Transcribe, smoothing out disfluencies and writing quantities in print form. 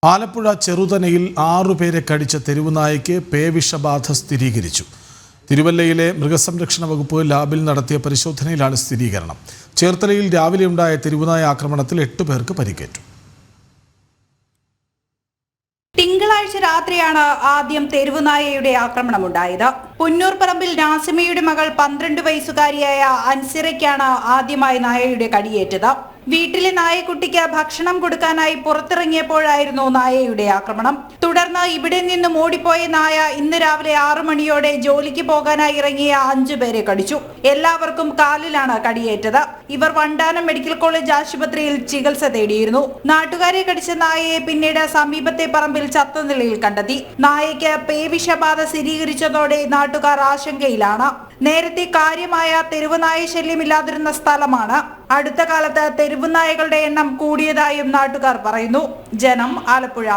ആലപ്പുഴ ചെറുതനയിൽ 6 പേരെ കടിച്ച തെരുവുനായയ്ക്ക് പേവിഷബാധ സ്ഥിരീകരിച്ചു. തിരുവല്ലയിലെ മൃഗസംരക്ഷണ വകുപ്പ് ലാബിൽ നടത്തിയ പരിശോധനയിലാണ് സ്ഥിരീകരണം. ചേർത്തലയിൽ രാവിലെയുണ്ടായ തെരുവുനായ ആക്രമണത്തിൽ 8 പേർക്ക് പരിക്കേറ്റു. തിങ്കളാഴ്ച രാത്രിയാണ് ആദ്യം തെരുവുനായയുടെ ആക്രമണമുണ്ടായത്. പുന്നൂർപറമ്പിൽ നാസിമയുടെ മകൾ 12 വയസ്സുകാരിയായ അൻസിറയ്ക്കാണ് ആദ്യമായി നായയുടെ കടിയേറ്റത്. വീട്ടിലെ നായക്കുട്ടിക്ക് ഭക്ഷണം കൊടുക്കാനായി പുറത്തിറങ്ങിയപ്പോഴായിരുന്നു നായയുടെ ആക്രമണം. തുടർന്ന് ഇവിടെ നിന്നും ഓടിപ്പോയ നായ ഇന്ന് രാവിലെ 6 മണിയോടെ ജോലിക്ക് പോകാനായി ഇറങ്ങിയ 5 പേരെ കടിച്ചു. എല്ലാവർക്കും കാലിലാണ് കടിയേറ്റത്. ഇവർ വണ്ടാനം മെഡിക്കൽ കോളേജ് ആശുപത്രിയിൽ ചികിത്സ തേടിയിരുന്നു. നാട്ടുകാരെ കടിച്ച നായയെ പിന്നീട് സമീപത്തെ പറമ്പിൽ ചത്ത നിലയിൽ കണ്ടെത്തി. നായയ്ക്ക് പേവിഷബാധ സ്ഥിരീകരിച്ചതോടെ നാട്ടുകാർ ആശങ്കയിലാണ്. നേരത്തെ കാര്യമായ തെരുവുനായ ശല്യമില്ലാതിരുന്ന സ്ഥലമാണ്. അടുത്ത കാലത്ത് തെരുവുനായകളുടെ എണ്ണം കൂടിയതായും നാട്ടുകാർ പറയുന്നു. ജനം, ആലപ്പുഴ.